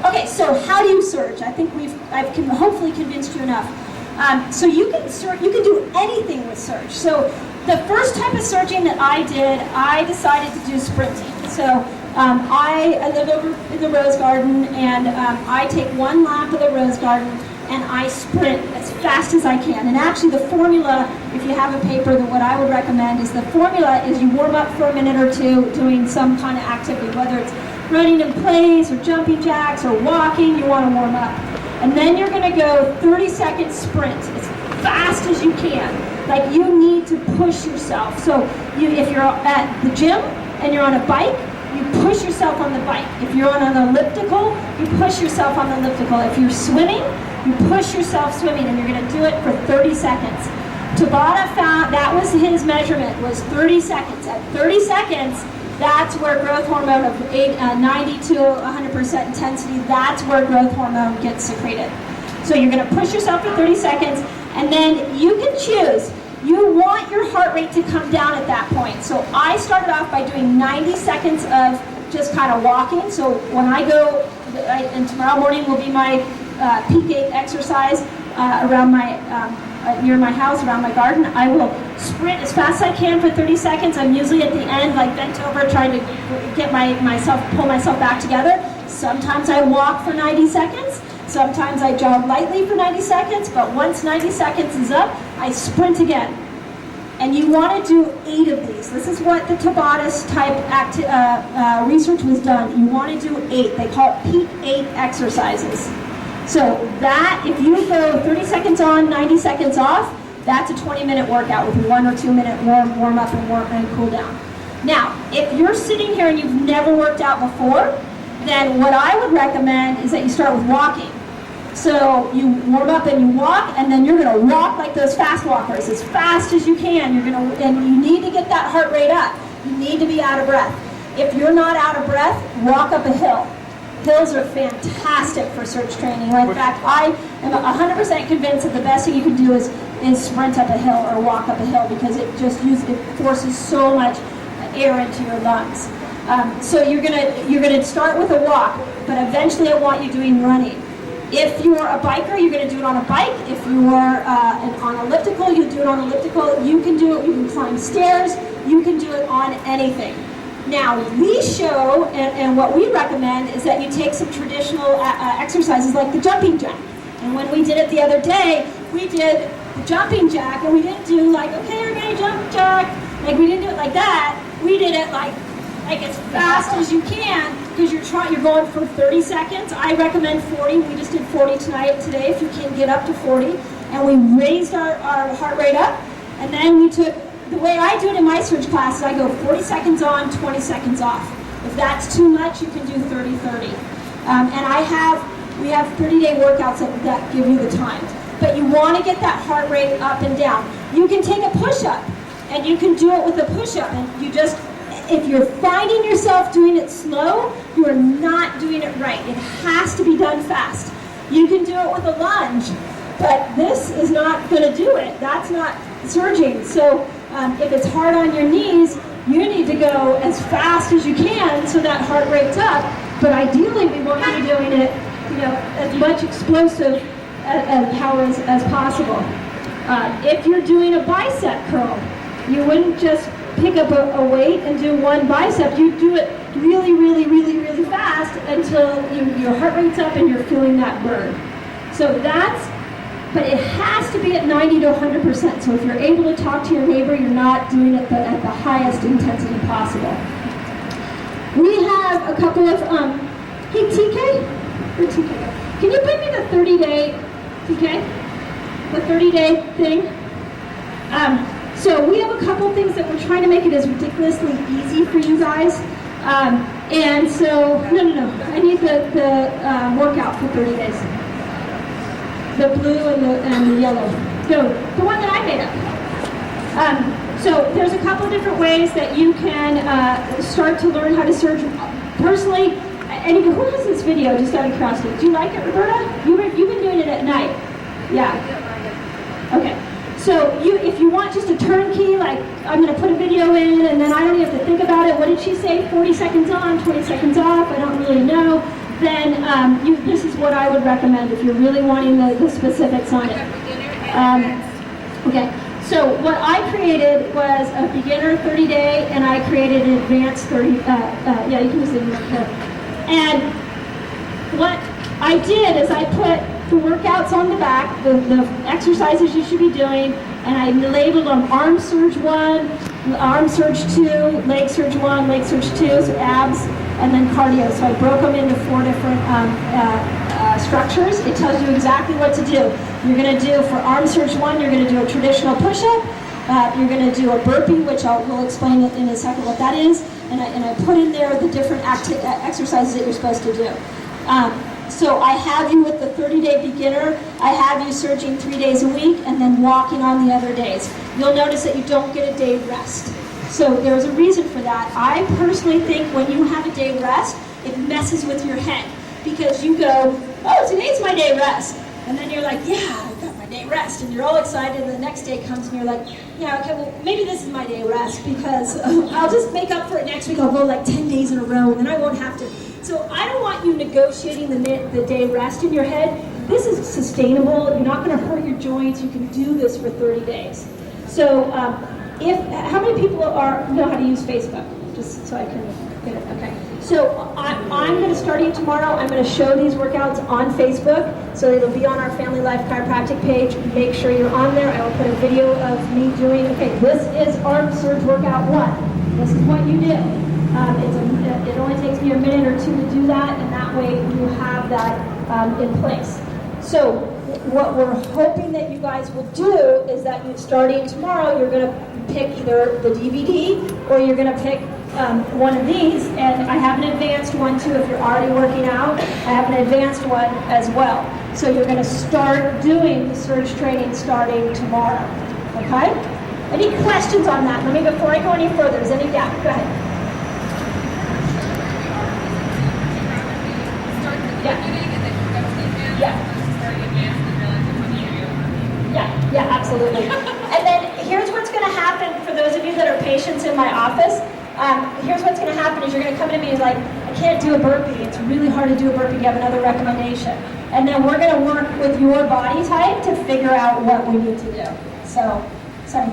Okay, so how do you surge? I think I've hopefully convinced you enough. So you can do anything with surge. So the first type of surging that I did, I decided to do sprinting. So I live over in the Rose Garden, and I take one lap of the Rose Garden, and I sprint as fast as I can. And actually the formula, if you have a paper, then what I would recommend is the formula is you warm up for a minute or two doing some kind of activity, whether it's running in place or jumping jacks or walking, you want to warm up. And then you're going to go 30-second sprint as fast as you can. Like you need to push yourself. So if you're at the gym and you're on a bike, you push yourself on the bike. If you're on an elliptical, you push yourself on the elliptical. If you're swimming, you push yourself swimming, and you're going to do it for 30 seconds. Tabata found that was his measurement, was 30 seconds. At 30 seconds, that's where growth hormone of 90 to 100% intensity, that's where growth hormone gets secreted. So you're going to push yourself for 30 seconds, and then you can choose. You want your heart rate to come down at that point. So I started off by doing 90 seconds of just kind of walking. So when I go, and tomorrow morning will be my peak 8 exercise around my near my house, around my garden. I will sprint as fast as I can for 30 seconds. I'm usually at the end, like bent over, trying to get pull myself back together. Sometimes I walk for 90 seconds. Sometimes I jog lightly for 90 seconds, but once 90 seconds is up, I sprint again. And you want to do 8 of these. This is what the Tabata type research was done. You want to do 8. They call it peak 8 exercises. So that, if you go 30 seconds on, 90 seconds off, that's a 20-minute workout with 1 or 2 minute warm up and cool down. Now, if you're sitting here and you've never worked out before, then what I would recommend is that you start with walking. So you warm up and you walk, and then you're going to walk like those fast walkers as fast as you can. And you need to get that heart rate up. You need to be out of breath. If you're not out of breath, walk up a hill. Hills are fantastic for surge training. In fact, I am 100% convinced that the best thing you can do is sprint up a hill or walk up a hill, because it forces so much air into your lungs. So you're gonna start with a walk, but eventually I want you doing running. If you're a biker, you're going to do it on a bike. If you are on elliptical, you do it on elliptical. You can do it, you can climb stairs, you can do it on anything. Now, we show, and what we recommend is that you take some traditional exercises like the jumping jack. And when we did it the other day, we did the jumping jack, and we didn't do like, okay, we're going to jump jack. Like, we didn't do it like that. We did it like as fast as you can, because you're going for 30 seconds. I recommend 40. We just did 40 today, if you can get up to 40. And we raised our heart rate up. And then we took, the way I do it in my surge classes, I go 40 seconds on, 20 seconds off. If that's too much, you can do 30-30. And we have 30-day workouts that give you the time. But you want to get that heart rate up and down. You can take a push-up, and you can do it with a push-up. And you just, if you're finding yourself doing it slow, you are not doing it right. It has to be done fast. You can do it with a lunge, but this is not going to do it. That's not surging. So if it's hard on your knees, you need to go as fast as you can so that heart rate's up. But ideally, we want you doing it, as much explosive power as possible. If you're doing a bicep curl, you wouldn't just pick up a weight and do one bicep. You do it really, really, really, really fast until your heart rate's up and you're feeling that burn. So but it has to be at 90 to 100%. So if you're able to talk to your neighbor, you're not doing it at the highest intensity possible. We have a couple of, hey TK? Where'd TK go? Can you bring me the 30-day, TK? The 30-day thing? So we have a couple things that we're trying to make it as ridiculously easy for you guys. And so, no, I need the workout for 30 days. The blue and the yellow. No, the one that I made up. So there's a couple of different ways that you can start to learn how to surge. Personally, who has this video, just out of curiosity? Do you like it, Roberta? You've been doing it at night. Yeah. Okay. So if you want just a turnkey, like I'm going to put a video in and then I don't even have to think about it. What did she say? 40 seconds on, 20 seconds off. I don't really know. Then this is what I would recommend if you're really wanting the specifics on it. Okay. So what I created was a beginner 30-day, and I created an advanced 30. Yeah, you can use it in here. And what I did is I put the workouts on the back, the exercises you should be doing, and I labeled them arm surge 1, arm surge 2, leg surge 1, leg surge 2, so abs. and then cardio. So I broke them into 4 different structures. It tells you exactly what to do. You're going to do, for arm surge 1, you're going to do a traditional push-up. You're going to do a burpee, which we'll explain in a second what that is. And I put in there the different exercises that you're supposed to do. So I have you with the 30-day beginner. I have you surging 3 days a week and then walking on the other days. You'll notice that you don't get a day rest. So there's a reason for that. I personally think when you have a day rest, it messes with your head because you go, oh, today's my day rest. And then you're like, yeah, I got my day rest. And you're all excited, and the next day comes and you're like, yeah, okay, well, maybe this is my day rest because I'll just make up for it next week. I'll go like 10 days in a row, and then I won't have to. So I don't want you negotiating the day rest in your head. This is sustainable. You're not going to hurt your joints. You can do this for 30 days. So how many people know how to use Facebook? Just so I can get it. Okay. So I'm going to start you tomorrow. I'm going to show these workouts on Facebook. So it'll be on our Family Life Chiropractic page. Make sure you're on there. I will put a video of me doing, okay, this is arm surge workout 1. This is what you do. It only takes me a minute or 2 to do that, and that way you have that in place. So what we're hoping that you guys will do is that starting tomorrow, you're going to pick either the DVD or you're going to pick one of these, and I have an advanced one too if you're already working out. I have an advanced one as well. So you're going to start doing the surge training starting tomorrow. Okay? Any questions on that? Before I go any further, is any doubt? Go ahead. Yeah, absolutely. And then here's what's going to happen for those of you that are patients in my office. Here's what's going to happen is you're going to come to me and like, I can't do a burpee. It's really hard to do a burpee. Do you have another recommendation? And then we're going to work with your body type to figure out what we need to do. So, sorry.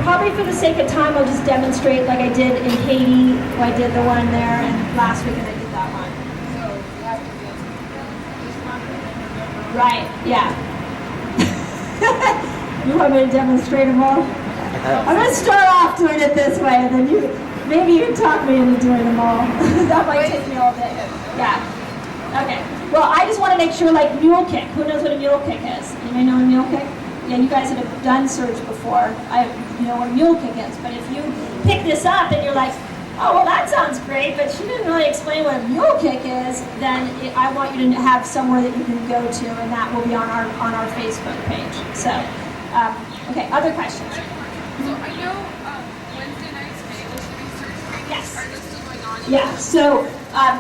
Probably for the sake of time, I'll just demonstrate like I did in Haiti. I did the one there, and last weekend I did that one. Right, yeah. You want me to demonstrate them all? I'm going to start off doing it this way, and then maybe you can talk me into doing them all. That might take me all day. Yeah. Okay. Well, I just want to make sure, like mule kick. Who knows what a mule kick is? Anybody know what a mule kick? Yeah, you guys that have done surge before, you know what a mule kick is. But if you pick this up and you're like, oh, well, that sounds great, but she didn't really explain what a mule kick is, then I want you to have somewhere that you can go to, and that will be on our Facebook page. So, okay, other questions? So I know Wednesday nights bagel shooting surge trainings. Yes. Are those still going on? Yeah, so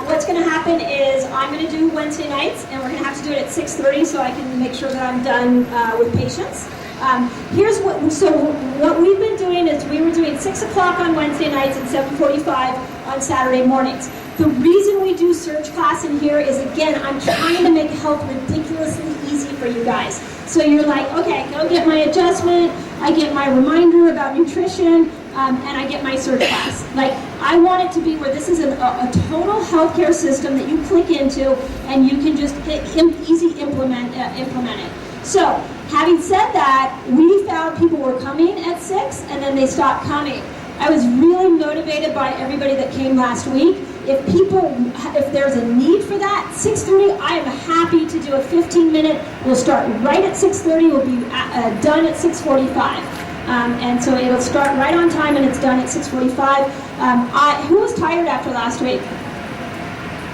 what's going to happen is I'm going to do Wednesday nights, and we're going to have to do it at 6:30 so I can make sure that I'm done with patients. What we've been doing is we were doing 6 o'clock on Wednesday nights and 7:45 on Saturday mornings. The reason we do surge class in here is, again, I'm trying to make health ridiculously easy for you guys. So you're like, okay, go get my adjustment, I get my reminder about nutrition, and I get my surge class. Like, I want it to be where this is a total healthcare system that you click into and you can just easy implement it. So, having said that, we found people were coming at 6 and then they stopped coming. I was really motivated by everybody that came last week. If there's a need for that, 6:30, I am happy to do a 15-minute. We'll start right at 6:30. We'll be done at 6:45. And so it'll start right on time and it's done at 6:45. Who was tired after last week?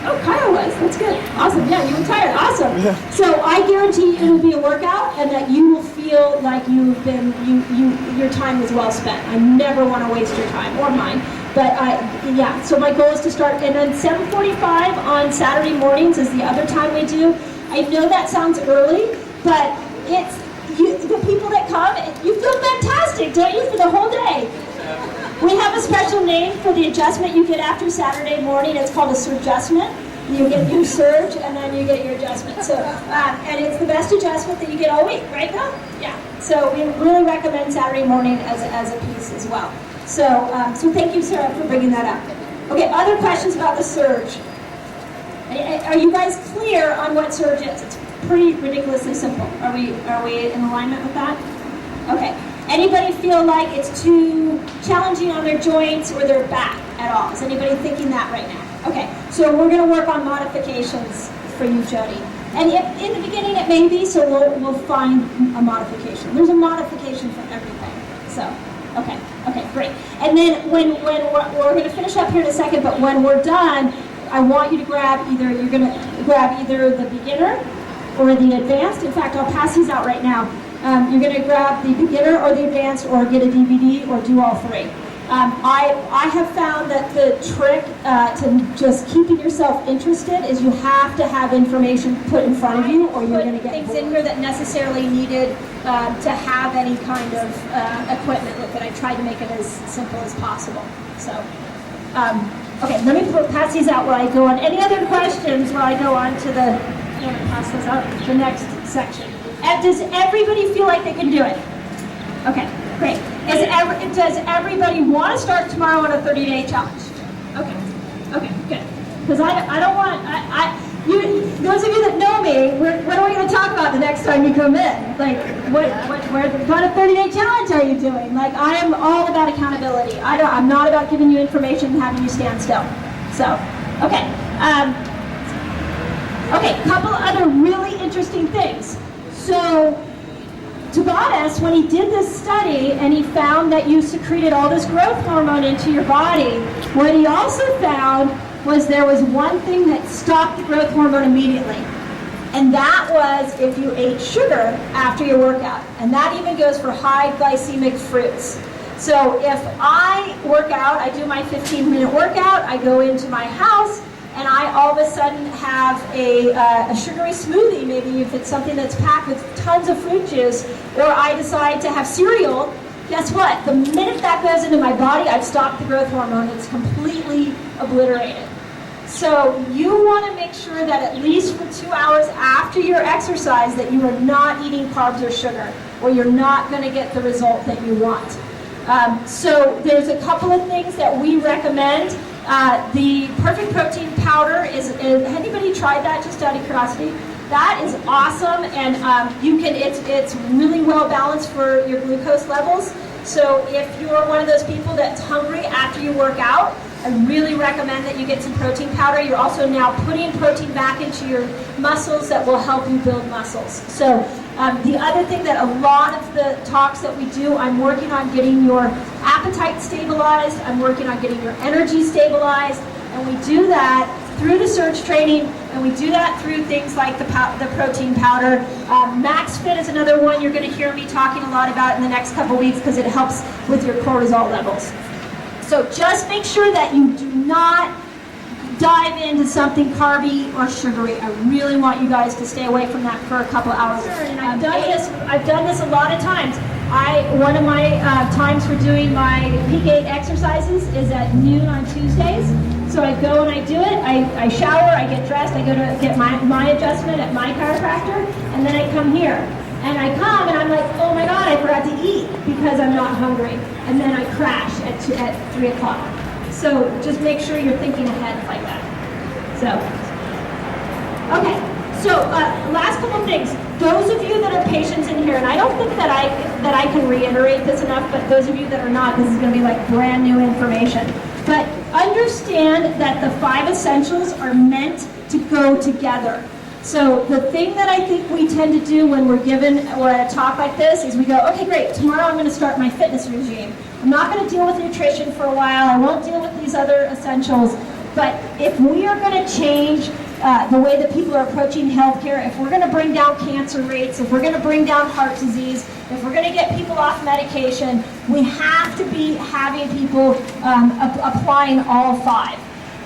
Oh, Kyle was. That's good. Awesome. Yeah, you were tired. Awesome. Yeah. So I guarantee it will be a workout and that you will feel like your time was well spent. I never want to waste your time or mine. But so my goal is to start, and then 7:45 on Saturday mornings is the other time we do. I know that sounds early, but it's the people that come, you feel fantastic, don't you, for the whole day? We have a special name for the adjustment you get after Saturday morning. It's called a surgeastment. You get your surge, and then you get your adjustment. So, and it's the best adjustment that you get all week, right, Bill? Yeah. So we really recommend Saturday morning as a piece as well. So thank you, Sarah, for bringing that up. Okay, other questions about the surge? Are you guys clear on what surge is? It's pretty ridiculously simple. Are we in alignment with that? Okay. Anybody feel like it's too challenging on their joints or their back at all? Is anybody thinking that right now? Okay. So we're going to work on modifications for you, Jody. And if in the beginning it may be, so we'll find a modification. There's a modification for everything. So, okay, great. And then when we're going to finish up here in a second, but when we're done, I want you to grab either the beginner or the advanced. In fact, I'll pass these out right now. You're going to grab the beginner or the advanced, or get a DVD, or do all three. I have found that the trick to just keeping yourself interested is you have to have information put in front of you, or you're going to get things in here that necessarily needed to have any kind of equipment with it. I tried to make it as simple as possible. So, okay, let me pass these out while I go on. Any other questions while I go on to the, I'm going to pass this out, the next section. Does everybody feel like they can do it? Okay, great. Does everybody want to start tomorrow on a 30-day challenge? Okay, good. Because I don't want, those of you that know me, what are we going to talk about the next time you come in? Like, what kind of 30-day challenge are you doing? Like, I am all about accountability. I'm not about giving you information and having you stand still. So, okay. Okay, couple other really interesting things. So, Tobias, when he did this study and he found that you secreted all this growth hormone into your body, what he also found was there was one thing that stopped the growth hormone immediately. And that was if you ate sugar after your workout. And that even goes for high glycemic fruits. So if I work out, I do my 15-minute workout, I go into my house, and I all of a sudden have a sugary smoothie, maybe if it's something that's packed with tons of fruit juice, or I decide to have cereal, guess what? The minute that goes into my body, I've stopped the growth hormone. It's completely obliterated. So you want to make sure that at least for 2 hours after your exercise that you are not eating carbs or sugar, or you're not going to get the result that you want. So there's a couple of things that we recommend. The Perfect Protein Powder is anybody tried that, just out of curiosity? That is awesome, and it's really well balanced for your glucose levels. So if you're one of those people that's hungry after you work out, I really recommend that you get some protein powder. You're also now putting protein back into your muscles that will help you build muscles. So the other thing that a lot of the talks that we do, I'm working on getting your appetite stabilized, I'm working on getting your energy stabilized, and we do that through the surge training, and we do that through things like the protein powder. Max Fit is another one you're going to hear me talking a lot about in the next couple weeks because it helps with your cortisol levels. So just make sure that you do not dive into something carby or sugary. I really want you guys to stay away from that for a couple hours. And I've done this a lot of times. One of my times for doing my peak 8 exercises is at noon on Tuesdays. So I go and I do it. I shower, I get dressed, I go to get my adjustment at my chiropractor, and then I come here. And I come and I'm like, oh my God, I forgot to eat because I'm not hungry. And then I crash at 3 o'clock. So just make sure you're thinking ahead like that. So, okay. So last couple of things. Those of you that are patients in here, and I don't think that I can reiterate this enough, but those of you that are not, this is going to be like brand new information. But understand that the 5 essentials are meant to go together. So the thing that I think we tend to do when we're at a talk like this is we go, okay, great, tomorrow I'm going to start my fitness regime. I'm not going to deal with nutrition for a while. I won't deal with these other essentials. But if we are going to change the way that people are approaching healthcare, if we're going to bring down cancer rates, if we're going to bring down heart disease, if we're going to get people off medication, we have to be having people applying all 5.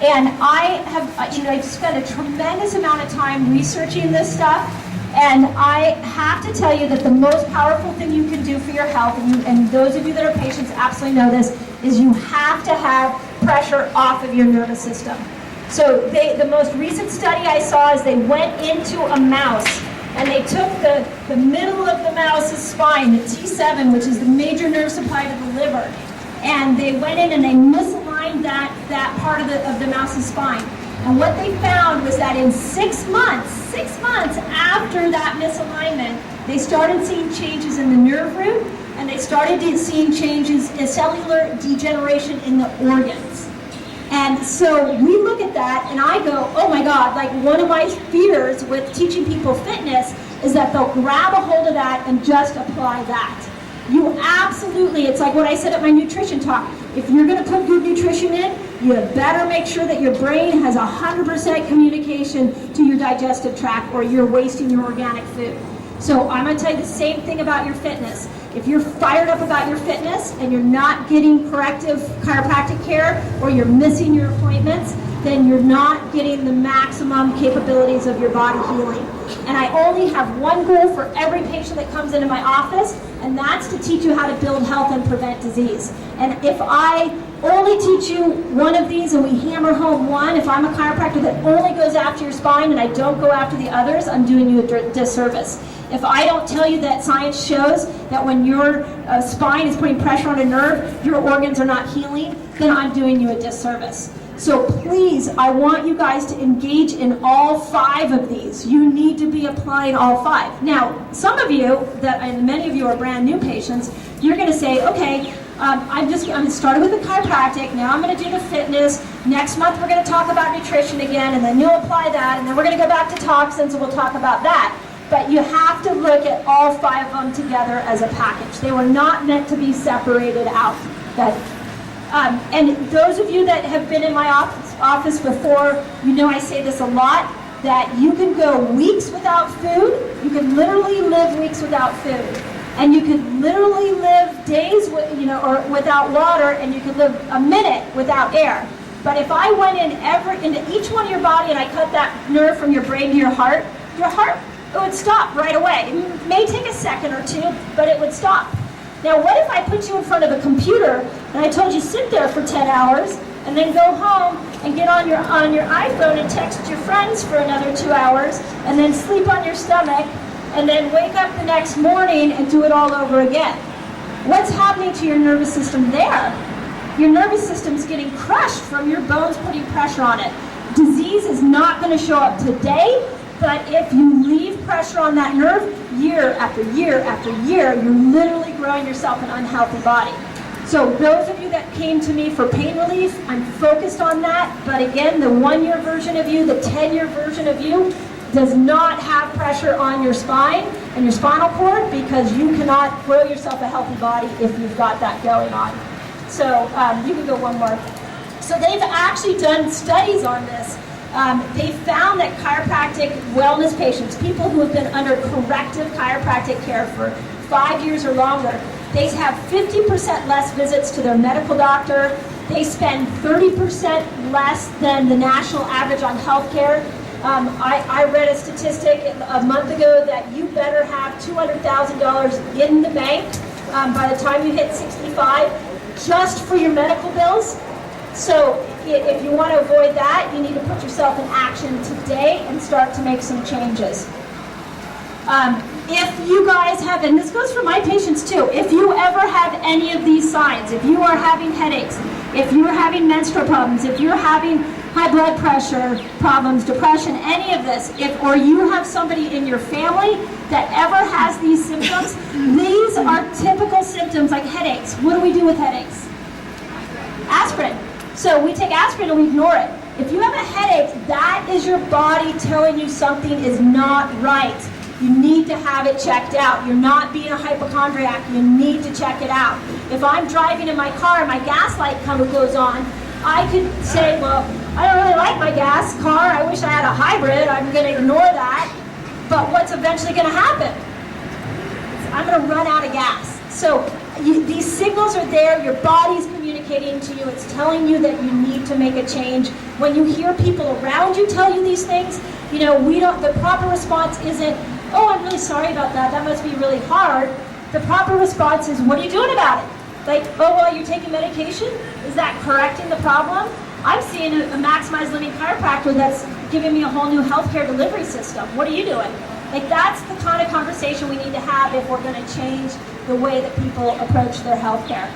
And I've spent a tremendous amount of time researching this stuff, and I have to tell you that the most powerful thing you can do for your health, and those of you that are patients absolutely know this, is you have to have pressure off of your nervous system. So the most recent study I saw is they went into a mouse, and they took the middle of the mouse's spine, the T7, which is the major nerve supply to the liver, and they went in and they misaligned that part of the mouse's spine. And what they found was that in 6 months after that misalignment, they started seeing changes in the nerve root, and they started seeing changes in cellular degeneration in the organs. And so we look at that and I go, oh my God, like one of my fears with teaching people fitness is that they'll grab a hold of that and just apply that. You absolutely, it's like what I said at my nutrition talk. If you're going to put good nutrition in, you better make sure that your brain has 100% communication to your digestive tract or you're wasting your organic food. So I'm going to tell you the same thing about your fitness. If you're fired up about your fitness and you're not getting corrective chiropractic care or you're missing your appointments, then you're not getting the maximum capabilities of your body healing. And I only have one goal for every patient that comes into my office, and that's to teach you how to build health and prevent disease. And if I only teach you one of these and we hammer home one, if I'm a chiropractor that only goes after your spine and I don't go after the others, I'm doing you a disservice. If I don't tell you that science shows that when your spine is putting pressure on a nerve, your organs are not healing, then I'm doing you a disservice. So please, I want you guys to engage in all 5 of these. You need to be applying all 5. Now, some of you, and many of you are brand new patients, you're going to say, okay, I'm going to start with the chiropractic, now I'm going to do the fitness, next month we're going to talk about nutrition again, and then you'll apply that, and then we're going to go back to toxins and we'll talk about that. But you have to look at all 5 of them together as a package. They were not meant to be separated out. And those of you that have been in my office before, you know I say this a lot, that you can go weeks without food, you can literally live weeks without food, and you can literally live days or without water, and you can live a minute without air. But if I went into each one of your body and I cut that nerve from your brain to your heart would stop right away. It may take a second or two, but it would stop. Now, what if I put you in front of a computer and I told you sit there for 10 hours and then go home and get on your iPhone and text your friends for another 2 hours and then sleep on your stomach and then wake up the next morning and do it all over again? What's happening to your nervous system there? Your nervous system's getting crushed from your bones putting pressure on it. Disease is not going to show up today, but if you leave pressure on that nerve year after year after year, you're literally growing yourself an unhealthy body. So those of you that came to me for pain relief, I'm focused on that. But again, the 1-year version of you, the 10-year version of you does not have pressure on your spine and your spinal cord because you cannot grow yourself a healthy body if you've got that going on. So you can go one more. So they've actually done studies on this. They found that chiropractic wellness patients, people who have been under corrective chiropractic care for 5 years or longer, they have 50% less visits to their medical doctor. They spend 30% less than the national average on health care. I read a statistic a month ago that you better have $200,000 in the bank by the time you hit 65 just for your medical bills. So if you want to avoid that, you need to put yourself in action today and start to make some changes. If you guys have, and this goes for my patients too, if you ever have any of these signs, if you are having headaches, if you're having menstrual problems, if you're having high blood pressure problems, depression, any of this, or you have somebody in your family that ever has these symptoms, these are typical symptoms like headaches. What do we do with headaches? Aspirin. So we take aspirin and we ignore it. If you have a headache, that is your body telling you something is not right. You need to have it checked out. You're not being a hypochondriac. You need to check it out. If I'm driving in my car and my gas light kind of goes on, I could say, well, I don't really like my gas car. I wish I had a hybrid. I'm going to ignore that. But what's eventually going to happen? I'm going to run out of gas. So these signals are there. Your body's communicating to you. It's telling you that you need to make a change. When you hear people around you tell you these things, the proper response isn't, oh, I'm really sorry about that. That must be really hard. The proper response is, what are you doing about it? Like, oh, well, you're taking medication? Is that correcting the problem? I'm seeing a maximized living chiropractor that's giving me a whole new healthcare delivery system. What are you doing? Like, that's the kind of conversation we need to have if we're going to change the way that people approach their healthcare.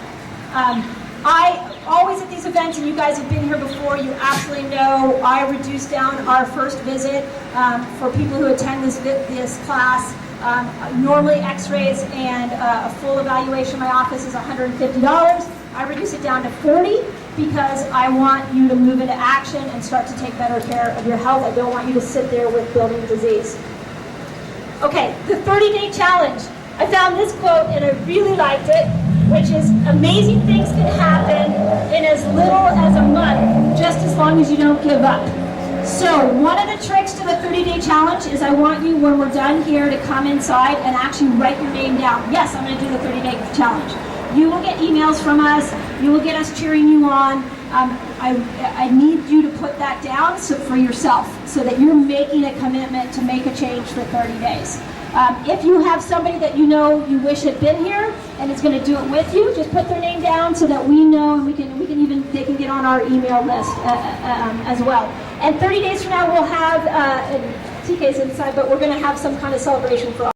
I always at these events, and you guys have been here before, you absolutely know I reduce down our first visit for people who attend this class Normally x-rays and a full evaluation in my office is $150. I reduce it down to $40 because I want you to move into action and start to take better care of your health. I don't want you to sit there with building disease. Okay, the 30-day challenge. I found this quote and I really liked it, which is amazing things can happen in as little as a month, just as long as you don't give up. So one of the tricks to the 30-day challenge is I want you, when we're done here, to come inside and actually write your name down. Yes, I'm going to do the 30-day challenge. You will get emails from us. You will get us cheering you on. I need you to put that down for yourself so that you're making a commitment to make a change for 30 days. If you have somebody that you know you wish had been here and is going to do it with you, just put their name down so that we know, and they can get on our email list as well. And 30 days from now we'll have TK's inside, but we're going to have some kind of celebration for all.